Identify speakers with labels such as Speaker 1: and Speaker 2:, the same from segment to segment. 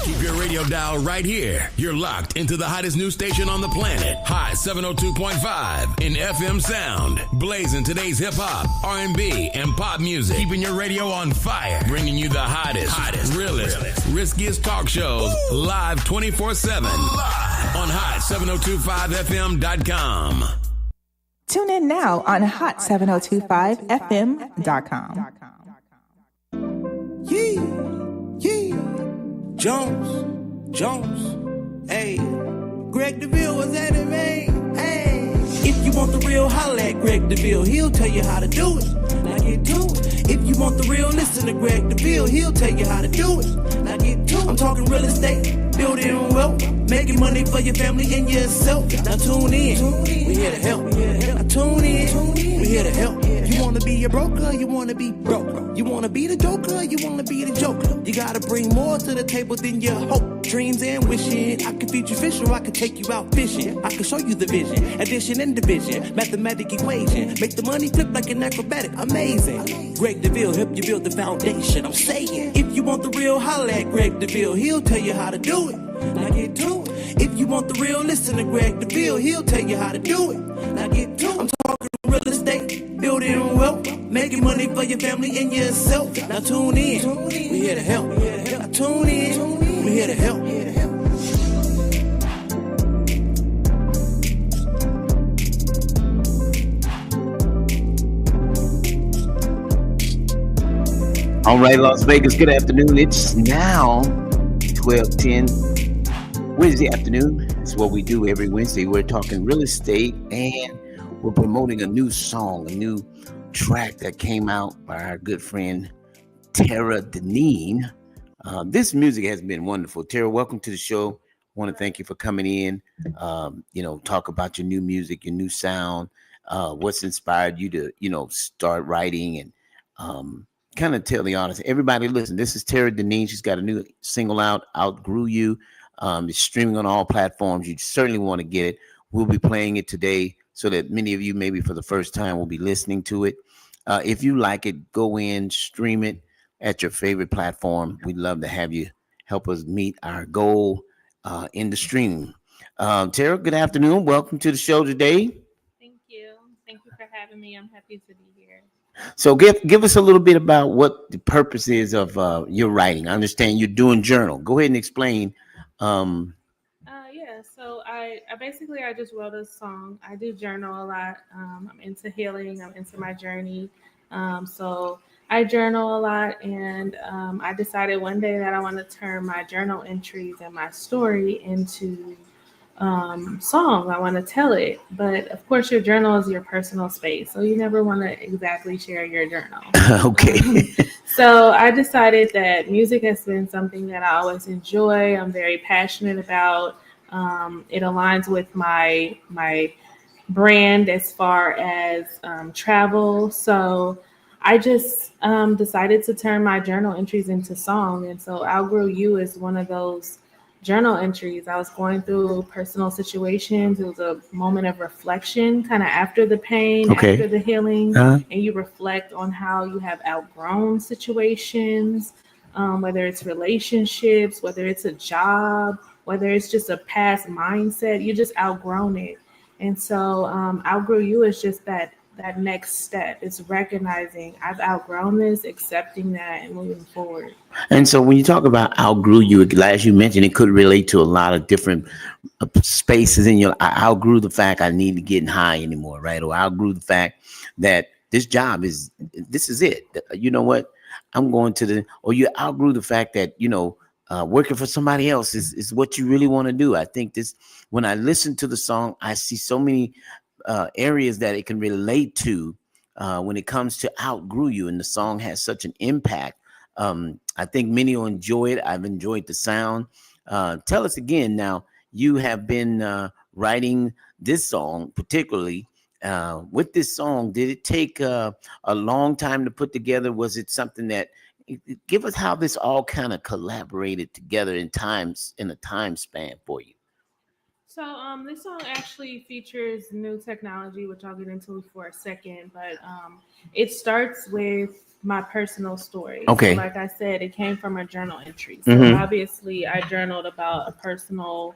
Speaker 1: Keep your radio dial right here. You're locked into the hottest news station on the planet. Hot 702.5 in FM sound. Blazing today's hip hop, R&B, and pop music. Keeping your radio on fire. Bringing you the hottest, realest, riskiest talk shows live 24/7 on hot7025fm.com.
Speaker 2: Tune in now on hot7025fm.com.
Speaker 3: Yeah. Jones, hey, Greg Deville was at it, man, hey. If you want the real, holla at Greg Deville, he'll tell you how to do it, now get to it. If you want the real, listen to Greg Deville, he'll tell you how to do it, now get to it. I'm talking real estate, building wealth, making money for your family and yourself. Now tune in, we here to help. Now tune in, we here to help. You wanna be a broker, you wanna be broke. You wanna be the joker, you wanna be the joker. You gotta bring more to the table than your hope, dreams and wishing. I can feed you fish or I can take you out fishing. I can show you the vision, addition and division, mathematic equation. Make the money flip like an acrobatic, amazing. Greg Deville help you build the foundation. I'm saying, if you want the real, holla at Greg Deville, he'll tell you how to do it. Now get to it. If you want the real, listen to Greg Deville, he'll tell you how to do it. Now get to it. I'm talking real estate, building wealth, making money for your family and yourself. Now tune in, we here to help. Now tune in, we here to help.
Speaker 4: All right, Las Vegas, good afternoon. It's now 12:10 Wednesday afternoon. It's what we do every Wednesday. We're talking real estate and we're promoting a new song, a new track that came out by our good friend Tara Deneen. This music has been wonderful. Tara, welcome to the show. I want to thank you for coming in. Talk about your new music, your new sound, what's inspired you to, start writing and kind of tell the audience, everybody, listen, this is Tara Deneen. She's got a new single out, Outgrew You. It's streaming on all platforms. You certainly want to get it. We'll be playing it today so that many of you, maybe for the first time, will be listening to it. If you like it, go in, stream it at your favorite platform. We'd love to have you help us meet our goal in the streaming. Tara, good afternoon. Welcome to the show today.
Speaker 5: Thank you. Thank you for having me. I'm happy to be here.
Speaker 4: So give us a little bit about what the purpose is of your writing. I understand you're doing journal. Go ahead and explain.
Speaker 5: So I just wrote a song. I do journal a lot. I'm into healing. I'm into my journey. So I journal a lot, and I decided one day that I want to turn my journal entries and my story into song. I want to tell it, but of course your journal is your personal space, so you never want to exactly share your journal.
Speaker 4: Okay.
Speaker 5: So I decided that music has been something that I always enjoy. I'm very passionate about. It aligns with my brand as far as travel. So I just decided to turn my journal entries into song, and so Outgrew You is one of those journal entries. I was going through personal situations. It was a moment of reflection, kind of after the pain, after the healing, and you reflect on how you have outgrown situations, whether it's relationships, whether it's a job, whether it's just a past mindset, you just outgrown it. And so Outgrew You is just that next step. It's recognizing I've outgrown this, accepting that, and moving forward.
Speaker 4: And so when you talk about outgrew you, as you mentioned, it could relate to a lot of different spaces in your. I outgrew the fact I need to get high anymore, right? Or I outgrew the fact that this is it. You know what? I'm going to or you outgrew the fact that, working for somebody else is what you really want to do. I think when I listen to the song, I see so many areas that it can relate to when it comes to Outgrew You, and the song has such an impact. I think many will enjoy it. I've enjoyed the sound. Tell us again now, you have been writing this song, particularly with this song. Did it take a long time to put together? Was it something that, give us how this all kind of collaborated together in a time span for you?
Speaker 5: So this song actually features new technology, which I'll get into for a second, but it starts with my personal story.
Speaker 4: Okay.
Speaker 5: So like I said, it came from a journal entry. So obviously I journaled about a personal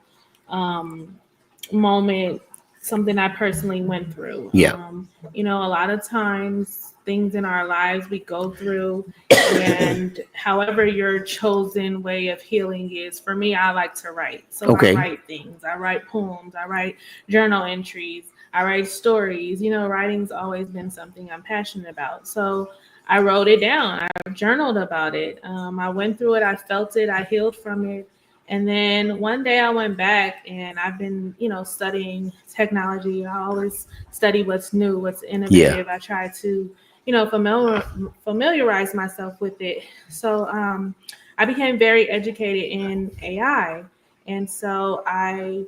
Speaker 5: moment, something I personally went through.
Speaker 4: Yeah.
Speaker 5: You know, a lot of times things in our lives we go through, and however your chosen way of healing is, for me, I like to write. So
Speaker 4: Okay.
Speaker 5: I write things. I write poems. I write journal entries. I write stories. You know, writing's always been something I'm passionate about. So I wrote it down. I journaled about it. I went through it. I felt it. I healed from it. And then one day I went back, and I've been, you know, studying technology. I always study what's new, what's innovative. I try to, you know, familiarize myself with it. So I became very educated in AI. And so I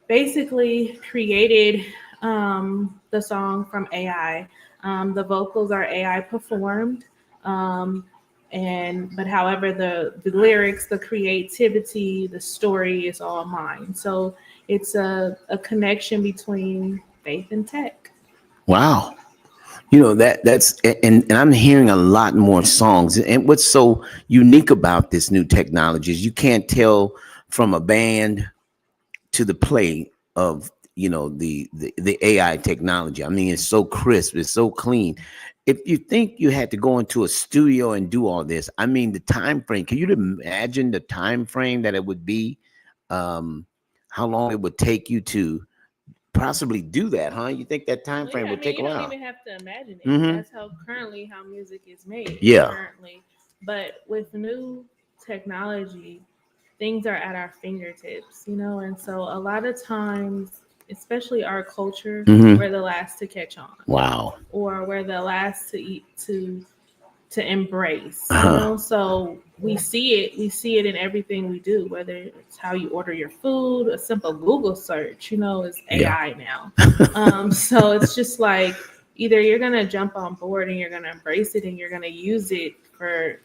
Speaker 5: basically created the song from AI. The vocals are AI performed. But however, the lyrics, the creativity, the story is all mine. So it's a connection between faith and tech.
Speaker 4: Wow. You know, that's and I'm hearing a lot more songs. And what's so unique about this new technology is you can't tell from a band to the play of, you know, the AI technology. I mean, it's so crisp, it's so clean. If you think you had to go into a studio and do all this, I mean, the time frame, can you imagine the time frame that it would be? How long it would take you to possibly do that, huh? You think that time frame would take a
Speaker 5: You
Speaker 4: while?
Speaker 5: don't even have to imagine it.
Speaker 4: Mhm.
Speaker 5: That's how music is made.
Speaker 4: Yeah.
Speaker 5: Currently. But with new technology, things are at our fingertips, you know, and so a lot of times, especially our culture, we're the last to catch on.
Speaker 4: Wow.
Speaker 5: Or we're the last to eat to embrace, you know. So we see it in everything we do, whether it's how you order your food, a simple Google search, you know, is AI now. So it's just like either you're gonna jump on board and you're gonna embrace it and you're gonna use it to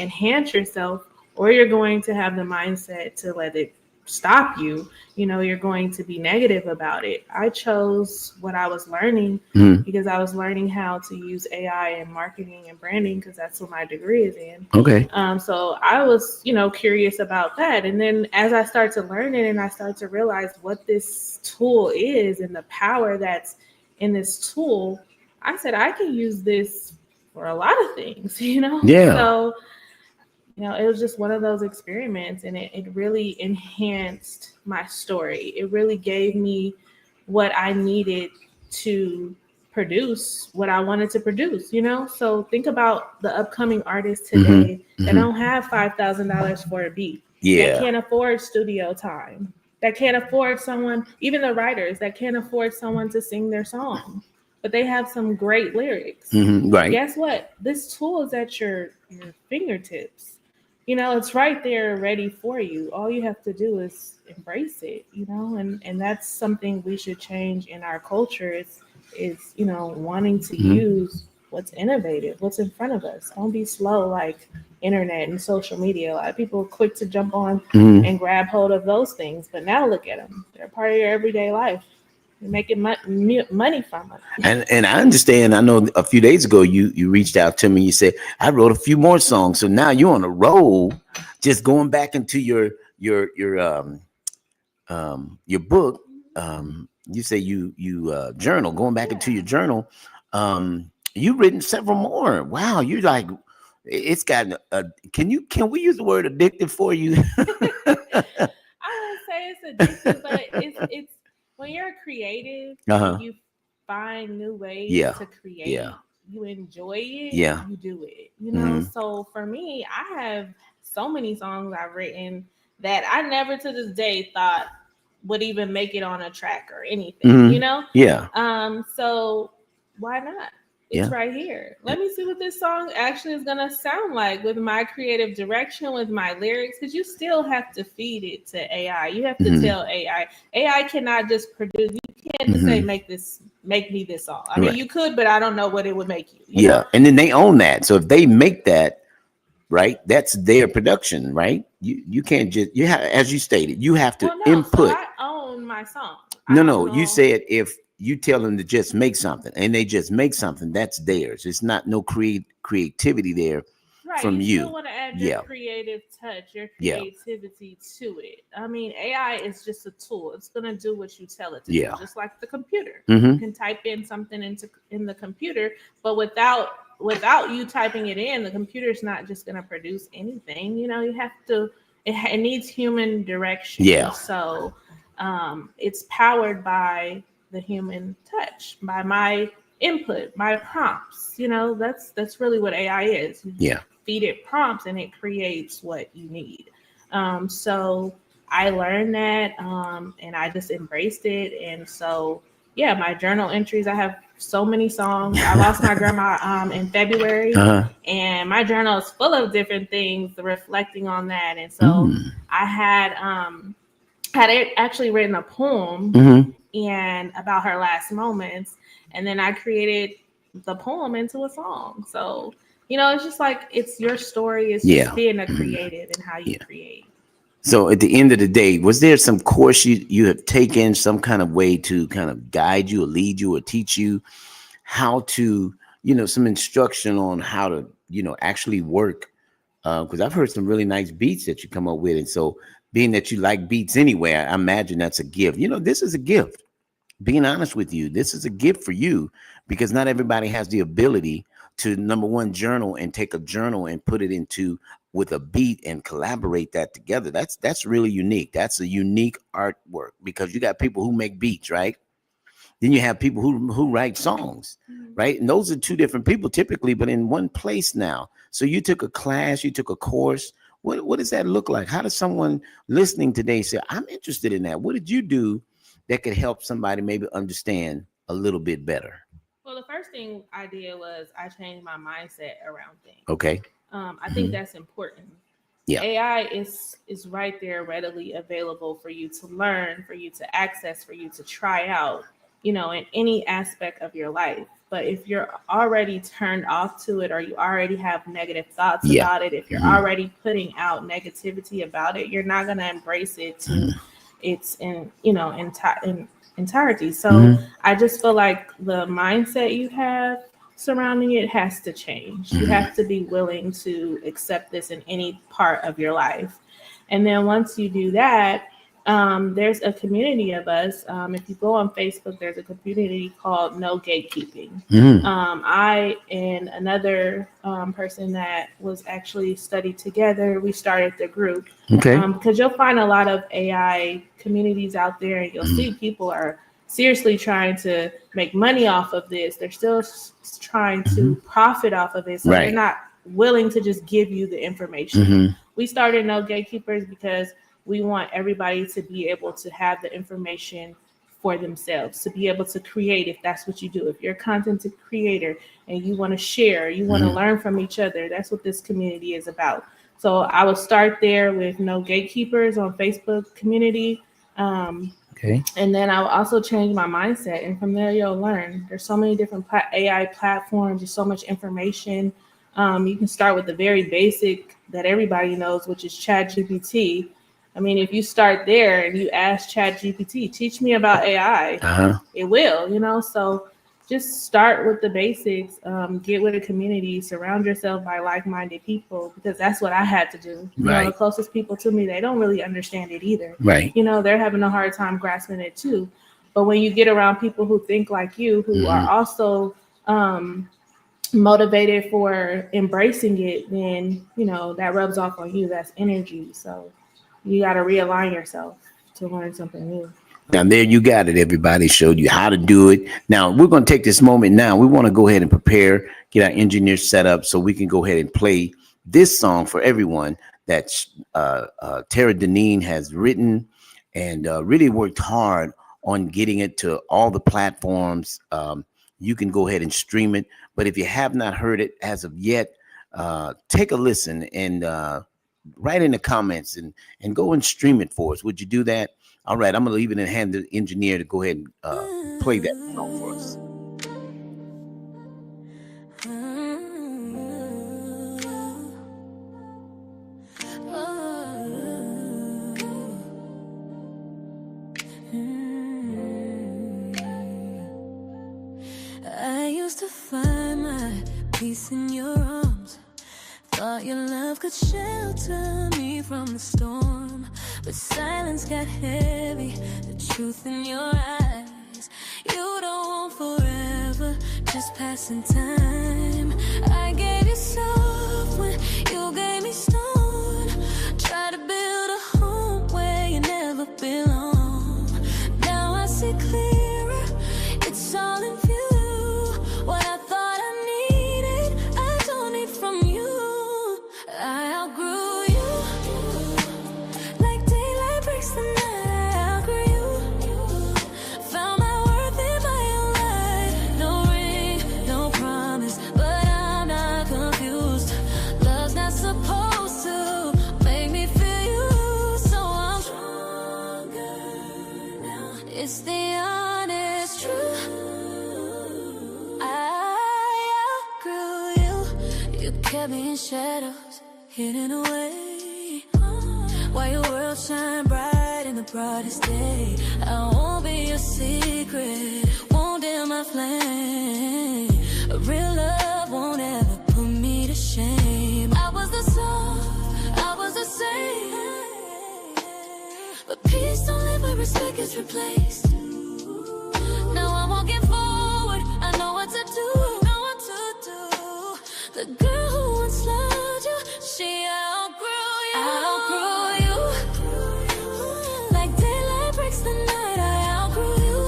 Speaker 5: enhance yourself, or you're going to have the mindset to let it stop you. You know, you're going to be negative about it. I chose what I was learning because I was learning how to use AI in marketing and branding, because that's what my degree is in.
Speaker 4: Okay.
Speaker 5: So I was, you know, curious about that. And then as I start to learn it and I start to realize what this tool is and the power that's in this tool, I said, I can use this for a lot of things, you know?
Speaker 4: Yeah.
Speaker 5: So, you know, it was just one of those experiments, and it really enhanced my story. It really gave me what I needed to produce what I wanted to produce, you know? So think about the upcoming artists today that don't have $5,000 for a beat, that can't afford studio time, that can't afford someone, even the writers that can't afford someone to sing their song, but they have some great lyrics.
Speaker 4: Right.
Speaker 5: Guess what? This tool is at your fingertips. You know, it's right there ready for you. All you have to do is embrace it, you know, and that's something we should change in our culture is, you know, wanting to use what's innovative, what's in front of us. Don't be slow like internet and social media. A lot of people are quick to jump on and grab hold of those things. But now look at them. They're part of your everyday life. You're making money from it.
Speaker 4: And I understand. I know a few days ago you reached out to me. You said I wrote a few more songs. So now you're on a roll, just going back into your book. You say you journal, going back into your journal. You've written several more. Wow, you like it's gotten. Can we use the word addictive for you?
Speaker 5: I wouldn't say it's addictive, but it's when you're creative, you find new ways to create. You enjoy it. You do it. You know. So for me, I have so many songs I've written that I never to this day thought would even make it on a track or anything. You know. So why not? It's right here. Let me see what this song actually is going to sound like with my creative direction, with my lyrics, because you still have to feed it to AI. You have to tell AI. AI cannot just produce. You can't just say, make me this song. I mean, you could, but I don't know what it would make you. You know?
Speaker 4: And then they own that. So if they make that, right, that's their production, right? You can't just, as you stated, you have to input.
Speaker 5: So I own my song.
Speaker 4: No. You said if you tell them to just make something and they just make something, that's theirs. It's not no creativity there from
Speaker 5: you
Speaker 4: you.
Speaker 5: still want to add your creative touch, your creativity to it. I mean, AI is just a tool. It's going to do what you tell it to do, just like the computer. You can type in something in the computer, but without you typing it in, the computer's not just going to produce anything. You know, you have to. It needs human direction.
Speaker 4: Yeah.
Speaker 5: So it's powered by the human touch, by my input, my prompts. You know, that's really what AI is.
Speaker 4: Yeah.
Speaker 5: Feed it prompts and it creates what you need. So I learned that and I just embraced it. And so, yeah, my journal entries, I have so many songs. I lost my grandma in February, and my journal is full of different things reflecting on that. And so I had actually written a poem and about her last moments, and then I created the poem into a song. So, you know, it's just like, it's your story. It's just being a creative and how you create.
Speaker 4: So at the end of the day, was there some course you have taken, some kind of way to kind of guide you or lead you or teach you how to, you know, some instruction on how to, you know, actually work? Because I've heard some really nice beats that you come up with. And so being that you like beats anyway, I imagine that's a gift. You know, this is a gift. Being honest with you, this is a gift for you, because not everybody has the ability to, number one, journal and take a journal and put it into with a beat and collaborate that together. That's really unique. That's a unique artwork, because you got people who make beats, right? Then you have people who write songs, right? And those are two different people typically, but in one place now. So you took a class, you took a course. What does that look like? How does someone listening today say, I'm interested in that? What did you do that could help somebody maybe understand a little bit better?
Speaker 5: Well, the first thing I did was I changed my mindset around things.
Speaker 4: Okay.
Speaker 5: I think that's important.
Speaker 4: Yeah.
Speaker 5: AI is right there, readily available for you to learn, for you to access, for you to try out, you know, in any aspect of your life. But if you're already turned off to it, or you already have negative thoughts about it, if you're already putting out negativity about it, you're not going to embrace it to its entirety. So I just feel like the mindset you have surrounding it has to change. You have to be willing to accept this in any part of your life. And then once you do that, there's a community of us. If you go on Facebook, there's a community called No Gatekeeping. I and another person that was actually studied together, we started the group. Because you'll find a lot of AI communities out there, and you'll see people are seriously trying to make money off of this. They're still trying to profit off of it. So they're not willing to just give you the information. We started No Gatekeepers because we want everybody to be able to have the information for themselves, to be able to create, if that's what you do. If you're a content creator and you want to share, you want to learn from each other, that's what this community is about. So I would start there with No Gatekeepers on Facebook community. And then I'll also change my mindset. And from there, you'll learn. There's so many different AI platforms. There's so much information. You can start with the very basic that everybody knows, which is ChatGPT. I mean, if you start there and you ask ChatGPT, teach me about AI, it will, you know. So just start with the basics, get with a community, surround yourself by like-minded people, because that's what I had to do. You know, the closest people to me, they don't really understand it either. You know, they're having a hard time grasping it too. But when you get around people who think like you, who are also motivated for embracing it, then, you know, that rubs off on you. That's energy. So you got to realign yourself to learn something new.
Speaker 4: Now, there you got it. Everybody showed you how to do it. Now, we're going to take this moment now. We want to go ahead and prepare, get our engineers set up so we can go ahead and play this song for everyone that Tara Deneen has written and really worked hard on getting it to all the platforms. You can go ahead and stream it. But if you have not heard it as of yet, take a listen and write in the comments and go and stream it for us. Would you do that? All right, I'm going to leave it in the hand of the engineer to go ahead and play that song for us.
Speaker 6: peace in your arms. Thought your love could shelter me from the storm, but silence got heavy, the truth in your eyes. You don't want forever, just passing time. I gave you soft when you gave me stone. Try to build a home where you never belong. Now I see clearer, it's all in view. What I thought I needed, I don't need from you. I outgrew you. Like daylight breaks the night, I outgrew you. Found my worth in my own light. No ring, no promise, but I'm not confused. Love's not supposed to make me feel you, so I'm stronger now. It's the honest truth. I outgrew you. You kept me in shadows, hidden away. While your world shine bright in the brightest day, I won't be your secret, won't dim my flame. A real love won't ever put me to shame. I was the soft, I was the same, but peace don't live where respect gets replaced. Now I'm walking forward, I know what to do, know what to do. The girl who once loved you, she outgrew you. I outgrew you. Like daylight breaks the night, I outgrew you.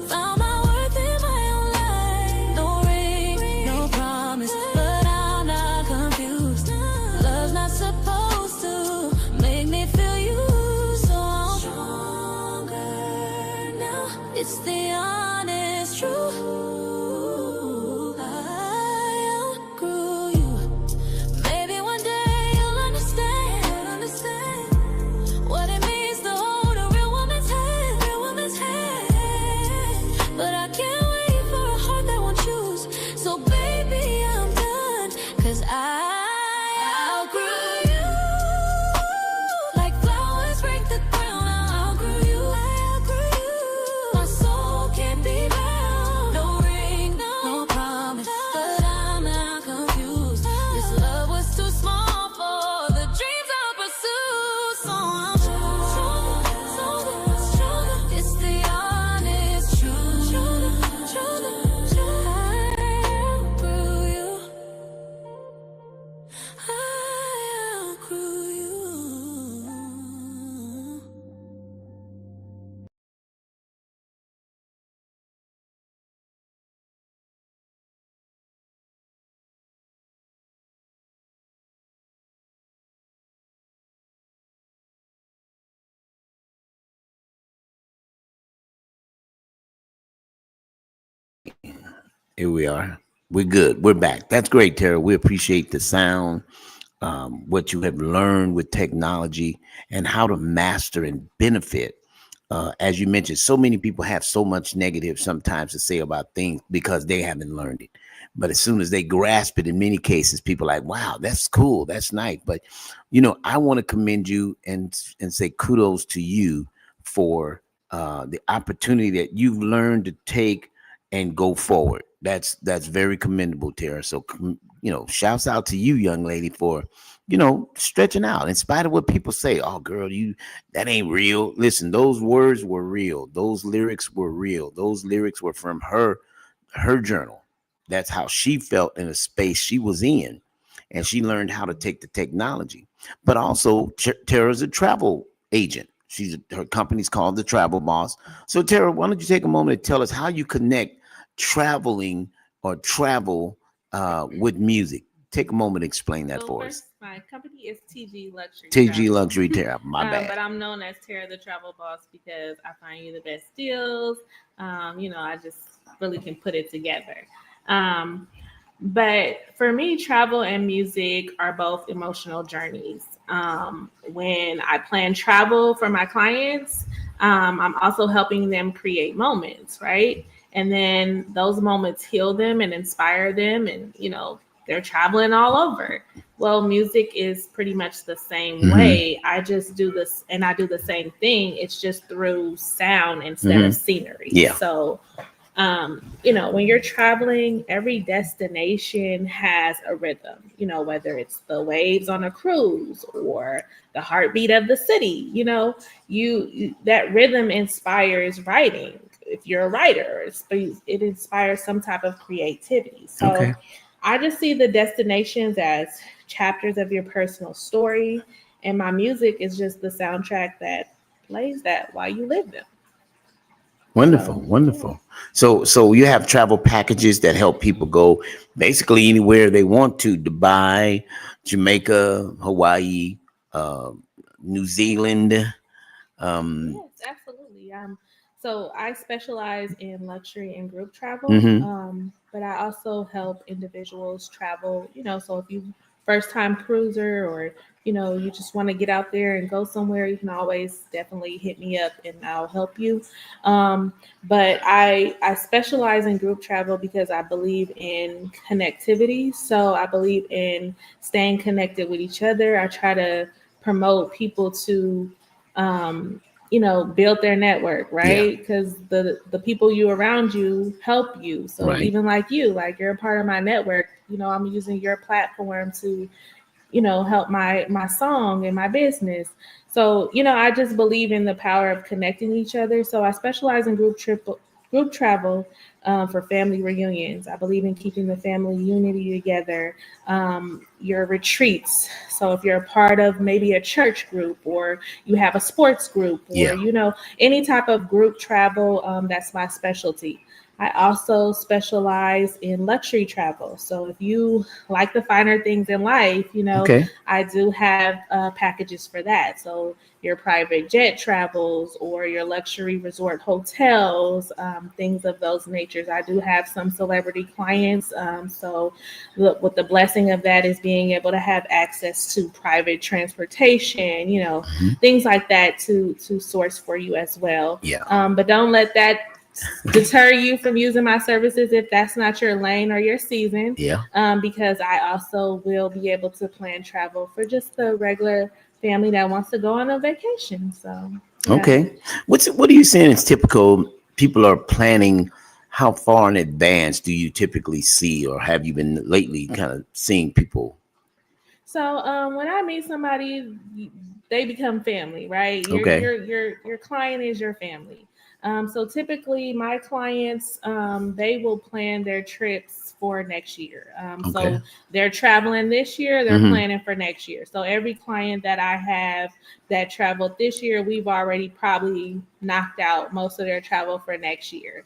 Speaker 6: Found my worth in my own light. No ring, no promise, but I'm not confused. Love's not supposed to make me feel you, so I'm stronger now. It's the honest truth. I outgrew you. Maybe one day you'll understand what it means to hold a real woman's hand, But I can't wait for a heart that won't choose. So baby, I'm done, 'cause I outgrew you. Like flowers break the ground, I outgrew you. My soul can't be bound. No ring, no promise, but I'm not confused. This love was too small for the dreams I pursue. So I'm stronger. It's the honest truth. I outgrew you. I outgrew you.
Speaker 4: Here we are. We're good. We're back. That's great, Tara. We appreciate the sound, what you have learned with technology, and how to master and benefit. As you mentioned, so many people have so much negative sometimes to say about things because they haven't learned it. But as soon as they grasp it, in many cases, people are like, wow, that's cool. That's nice. But, I want to commend you and say kudos to you for the opportunity that you've learned to take and go forward. That's very commendable, Tara. So, shouts out to you, young lady, for, stretching out in spite of what people say. Oh, girl, that ain't real. Listen, those words were real. Those lyrics were real. Those lyrics were from her journal. That's how she felt in a space she was in. And she learned how to take the technology. But also, Tara's a travel agent. Her company's called The Travel Boss. So, Tara, why don't you take a moment to tell us how you connect traveling or travel with music? Take a moment to explain that for us.
Speaker 5: My company is TG Luxury.
Speaker 4: TG Luxury Tara, my bad.
Speaker 5: But I'm known as Tara the Travel Boss because I find you the best deals. I just really can put it together. But for me, travel and music are both emotional journeys. When I plan travel for my clients, I'm also helping them create moments, right? And then those moments heal them and inspire them, and they're traveling all over. Well, music is pretty much the same way. I just do this, and I do the same thing. It's just through sound instead of scenery.
Speaker 4: Yeah.
Speaker 5: So When you're traveling, every destination has a rhythm, whether it's the waves on a cruise or the heartbeat of the city, that rhythm inspires writing. If you're a writer, it inspires some type of creativity. So I just see the destinations as chapters of your personal story, and my music is just the soundtrack that plays that while you live them.
Speaker 4: Wonderful. So you have travel packages that help people go basically anywhere they want to: Dubai, Jamaica, Hawaii, New Zealand.
Speaker 5: Yes, absolutely. So I specialize in luxury and group travel, but I also help individuals travel. So if you first time cruiser, or you just want to get out there and go somewhere, you can always definitely hit me up and I'll help you. But I specialize in group travel because I believe in connectivity. So I believe in staying connected with each other. I try to promote people to build their network, right? Because the people you around you help you. So even like you're a part of my network. I'm using your platform to help my song and my business. So I just believe in the power of connecting each other. So I specialize in group travel for family reunions. I believe in keeping the family unity together. Your retreats. So if you're a part of maybe a church group, or you have a sports group, or any type of group travel, that's my specialty. I also specialize in luxury travel. So if you like the finer things in life, I do have packages for that. So your private jet travels or your luxury resort hotels, things of those natures. I do have some celebrity clients. So with the blessing of that is being able to have access to private transportation, things like that to source for you as well. But don't let that deter you from using my services if that's not your lane or your season. Because I also will be able to plan travel for just the regular family that wants to go on a vacation. So
Speaker 4: what are you saying is typical? People are planning. How far in advance do you typically see, or have you been lately kind of seeing people?
Speaker 5: So when I meet somebody, they become family, right? Your client is your family. So typically my clients, they will plan their trips for next year. So they're traveling this year, they're planning for next year. So every client that I have that traveled this year, we've already probably knocked out most of their travel for next year.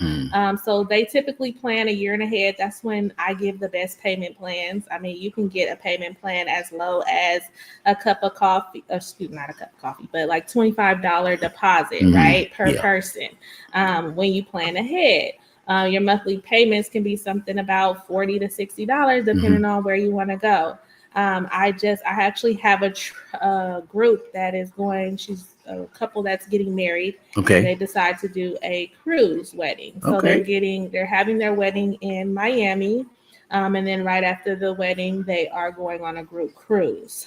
Speaker 5: So they typically plan a year and ahead. That's when I give the best payment plans. I mean, you can get a payment plan as low as a cup of coffee, not a cup of coffee, but like $25 deposit, right, per person. When you plan ahead, your monthly payments can be something about $40 to $60, depending on where you want to go. I actually have a group that is going. She's a couple that's getting married. And they decide to do a cruise wedding. So they're having their wedding in Miami. And then right after the wedding, they are going on a group cruise.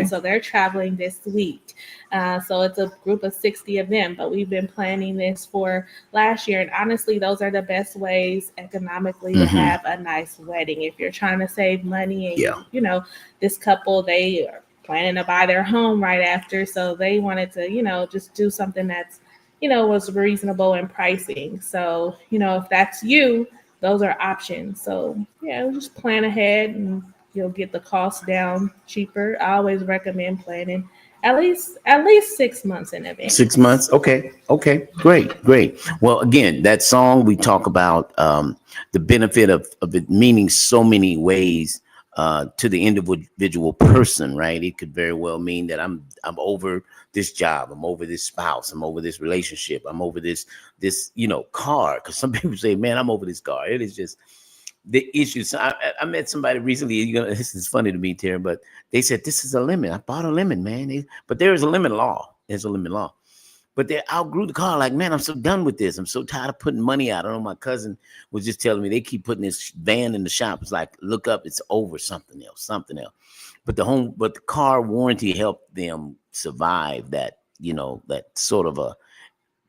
Speaker 5: So they're traveling this week. So it's a group of 60 of them, but we've been planning this for last year. And honestly, those are the best ways economically to have a nice wedding. If you're trying to save money and, this couple, they are planning to buy their home right after. So they wanted to, just do something that's, was reasonable in pricing. So, if that's you, those are options. So just plan ahead and you'll get the cost down cheaper. I always recommend planning at least 6 months in advance.
Speaker 4: 6 months. Okay. Great. Well, again, that song we talk about the benefit of it meaning so many ways to the individual person, right? It could very well mean that I'm over this job, I'm over this spouse, I'm over this relationship, I'm over this car. Because some people say, man, I'm over this car. It is just the issues. I met somebody recently. This is funny to me, Terry, but they said this is a lemon. I bought a lemon, man. But there is a lemon law. There's a lemon law. But they outgrew the car. Like, man, I'm so done with this. I'm so tired of putting money out. I know my cousin was just telling me they keep putting this van in the shop. It's like, look up, it's over something else. But the car warranty helped them survive that, that sort of a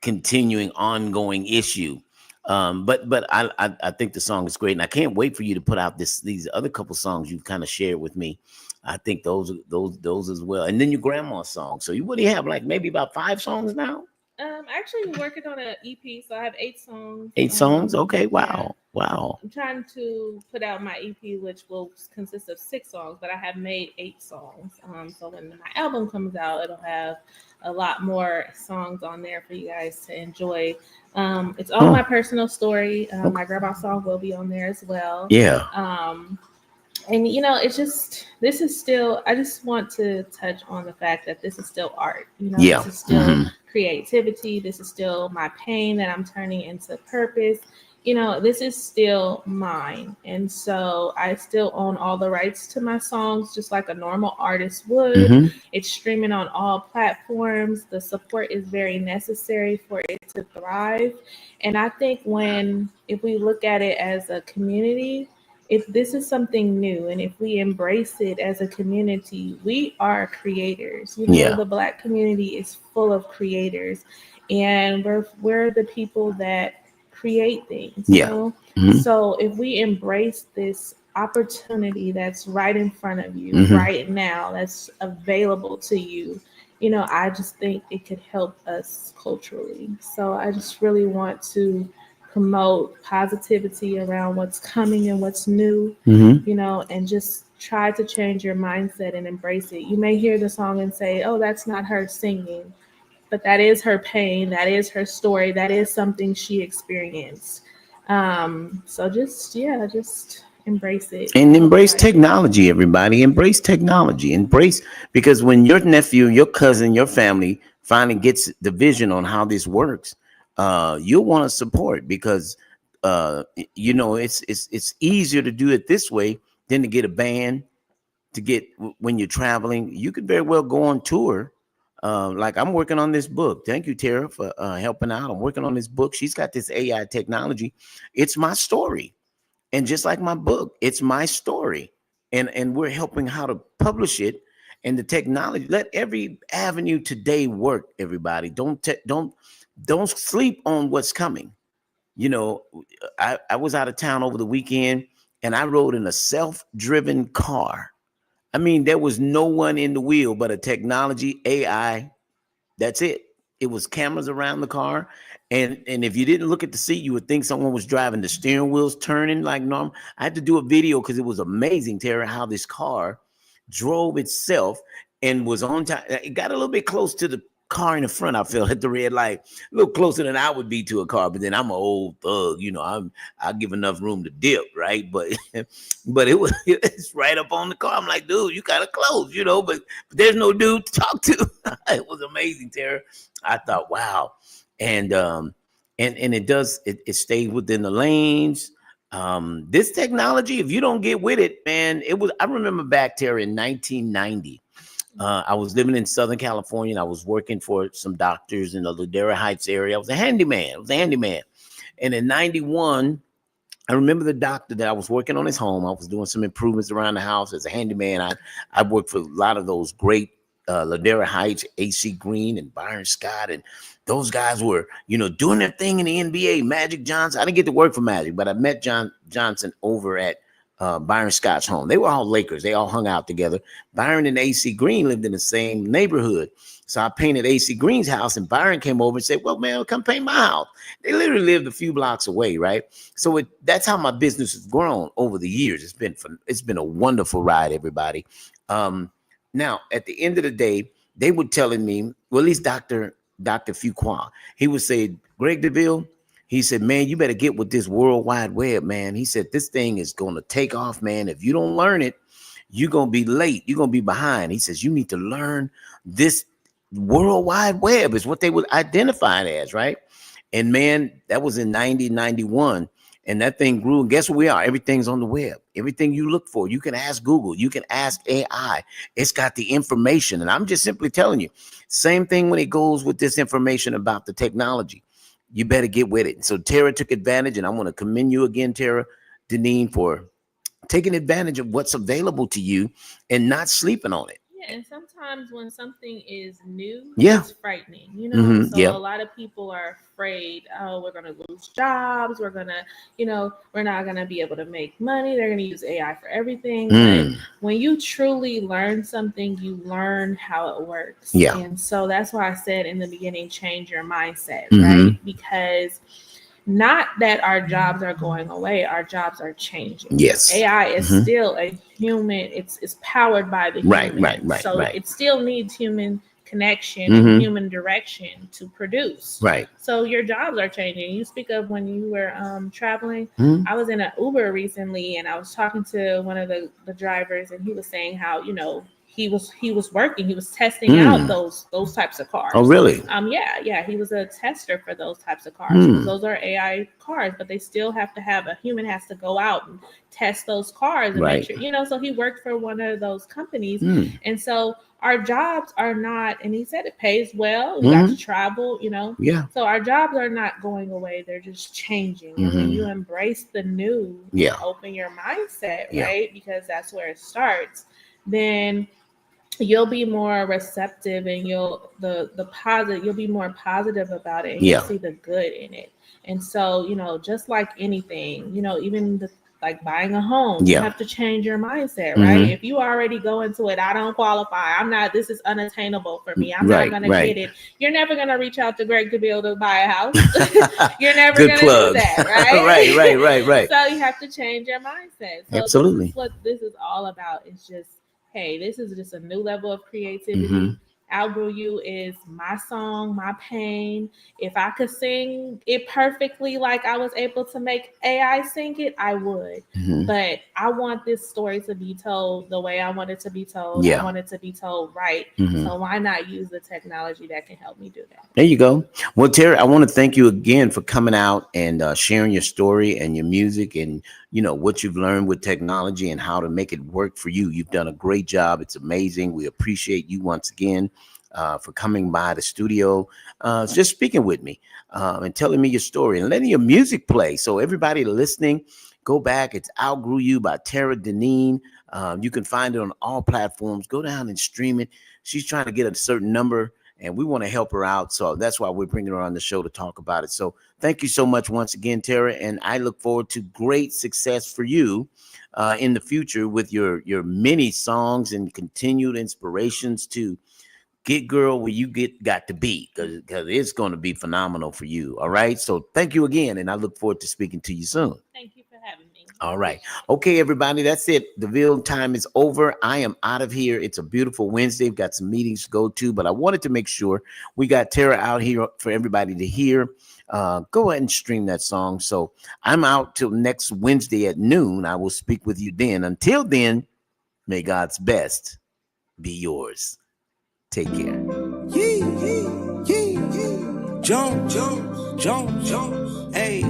Speaker 4: continuing ongoing issue. But I think the song is great, and I can't wait for you to put out these other couple songs you've kind of shared with me. I think those as well, and then your grandma's song. So you already have like maybe about 5 songs now.
Speaker 5: Actually working on an EP, so I have 8 songs.
Speaker 4: 8 songs, okay,
Speaker 5: Yeah.
Speaker 4: wow.
Speaker 5: I'm trying to put out my EP, which will consist of 6 songs, but I have made 8 songs. So when my album comes out, it'll have a lot more songs on there for you guys to enjoy. It's all my personal story.
Speaker 4: Okay.
Speaker 5: My grandma song will be on there as well.
Speaker 4: Yeah.
Speaker 5: And it's just, this is still, I just want to touch on the fact that this is still art.
Speaker 4: Yeah.
Speaker 5: This is still creativity. This is still my pain that I'm turning into purpose. This is still mine. And so I still own all the rights to my songs, just like a normal artist would. It's streaming on all platforms. The support is very necessary for it to thrive. And I think if we look at it as a community, if this is something new and if we embrace it as a community, we are creators. The Black community is full of creators, and we're the people that create things. So if we embrace this opportunity that's right in front of you right now, that's available to you, I just think it could help us culturally. So I just really want to promote positivity around what's coming and what's new, and just try to change your mindset and embrace it. You may hear the song and say, oh, that's not her singing, but that is her pain. That is her story. That is something she experienced. So just embrace it.
Speaker 4: And embrace technology, everybody. Embrace technology. Because when your nephew, your cousin, your family finally gets the vision on how this works, you'll want to support, because it's easier to do it this way than to get a band, when you're traveling. You could very well go on tour. Like I'm working on this book. Thank you, Tara, for helping out. I'm working on this book. She's got this AI technology. It's my story. And just like my book, it's my story. And we're helping how to publish it. And the technology, let every avenue today work, everybody. Don't sleep on what's coming. I was out of town over the weekend, and I rode in a self-driven car. I mean, there was no one in the wheel but a technology AI. That's it. It was cameras around the car. And if you didn't look at the seat, you would think someone was driving. The steering wheels turning like normal. I had to do a video because it was amazing, Tara, how this car drove itself and was on time. It got a little bit close to the car in the front. I felt at the red light, a little closer than I would be to a car. But then I'm an old thug, I give enough room to dip, right? But it's right up on the car. I'm like, dude, you gotta close, but there's no dude to talk to. It was amazing, Tara. I thought, wow. And it stayed within the lanes. This technology, if you don't get with it, man, I remember back, Tara, in 1990. I was living in Southern California, and I was working for some doctors in the Ladera Heights area. I was a handyman. And in 91, I remember the doctor that I was working on his home. I was doing some improvements around the house as a handyman. I worked for a lot of those great Ladera Heights, AC Green and Byron Scott. And those guys were, doing their thing in the NBA. Magic Johnson. I didn't get to work for Magic, but I met Johnson over at Byron Scott's home. They were all Lakers. They all hung out together. Byron and AC Green lived in the same neighborhood. So I painted AC Green's house, and Byron came over and said, well, man, come paint my house. They literally lived a few blocks away, right? So that's how my business has grown over the years. It's been a wonderful ride, everybody. Now, at the end of the day, they were telling me, well, at least Dr. Fuqua, he would say, Greg Deville, he said, man, you better get with this World Wide Web, man. He said, this thing is going to take off, man. If you don't learn it, you're going to be late. You're going to be behind. He says, you need to learn this World Wide Web is what they would identify it as, right? And man, that was in 90, 91. And that thing grew. And guess what we are? Everything's on the web. Everything you look for, you can ask Google. You can ask AI. It's got the information. And I'm just simply telling you, same thing when it goes with this information about the technology. You better get with it. So Tara took advantage, and I want to commend you again, Tara Deneen, for taking advantage of what's available to you and not sleeping on it.
Speaker 5: Yeah, and sometimes when something is new,
Speaker 4: Yeah.
Speaker 5: it's frightening, you know. So
Speaker 4: Yeah.
Speaker 5: a lot of people are afraid, oh, we're gonna lose jobs, we're gonna, you know, we're not gonna be able to make money, they're gonna use AI for everything. But when you truly learn something, you learn how it works.
Speaker 4: Yeah.
Speaker 5: And so that's why I said in the beginning, change your mindset, right? Because not that our jobs are going away, our jobs are changing.
Speaker 4: Yes.
Speaker 5: AI is still a human, it's powered by the human.
Speaker 4: Right.
Speaker 5: So it still needs human connection and human direction to produce.
Speaker 4: Right.
Speaker 5: So your jobs are changing. You speak of when you were traveling. I was in an Uber recently and I was talking to one of the drivers and he was saying how, you know, he was working, he was testing out those types of cars.
Speaker 4: Oh, really?
Speaker 5: Yeah, he was a tester for those types of cars. Because those are AI cars, but they still have to have a human has to go out and test those cars and make sure, you know. So he worked for one of those companies, and so our jobs are not. And he said it pays well. We got to travel, you know.
Speaker 4: Yeah.
Speaker 5: So our jobs are not going away; they're just changing. And when you embrace the new, open your mindset, right? Because that's where it starts. Then you'll be more receptive and you'll be more positive about it and you'll see the good in it. And so, you know, just like anything, you know, even like buying a home, you have to change your mindset, right? If you already go into it, I don't qualify, I'm not, this is unattainable for me, I'm not gonna get it, you're never gonna reach out to Greg Deville to buy a house. You're never gonna do that, right? right. So you have to change your mindset. So
Speaker 4: absolutely.
Speaker 5: This is what this is all about. It's just, hey, this is just a new level of creativity. Outgrew You is my song, my pain. If I could sing it perfectly like I was able to make AI sing it, I would. But I want this story to be told the way I want it to be told. I want it to be told right. So why not use the technology that can help me do that?
Speaker 4: There you go. Well, Terry, I want to thank you again for coming out and sharing your story and your music and, you know, what you've learned with technology and how to make it work for you. You've done a great job. It's amazing. We appreciate you once again for coming by the studio, just speaking with me and telling me your story and letting your music play. So everybody listening, go back. It's Outgrew You by Tara Deneen. You can find it on all platforms. Go down and stream it. She's trying to get a certain number, and we want to help her out. So that's why we're bringing her on the show to talk about it. So thank you so much once again, Tara. And I look forward to great success for you in the future with your many songs and continued inspirations to get girl where you got to be, because it's going to be phenomenal for you. All right. So thank you again. And I look forward to speaking to you soon.
Speaker 5: Thank you for having me.
Speaker 4: All right. Okay, everybody. That's it. Deville time is over. I am out of here. It's a beautiful Wednesday. We've got some meetings to go to, but I wanted to make sure we got Tara out here for everybody to hear. Go ahead and stream that song. So I'm out till next Wednesday at noon. I will speak with you then. Until then, may God's best be yours. Take care.
Speaker 3: Jones. Hey.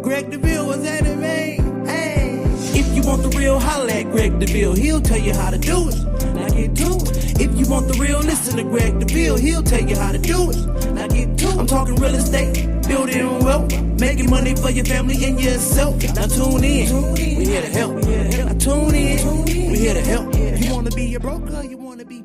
Speaker 3: Greg Deville was at it, man. Hey. If you want the real, holla at Greg Deville. He'll tell you how to do it. Now get to it. If you want the real, listen to Greg Deville. He'll tell you how to do it. Now get to it. I'm talking real estate, building wealth, making money for your family and yourself. Now tune in. We here to help. Now tune in. We here to help. You want to be a broker? You want to be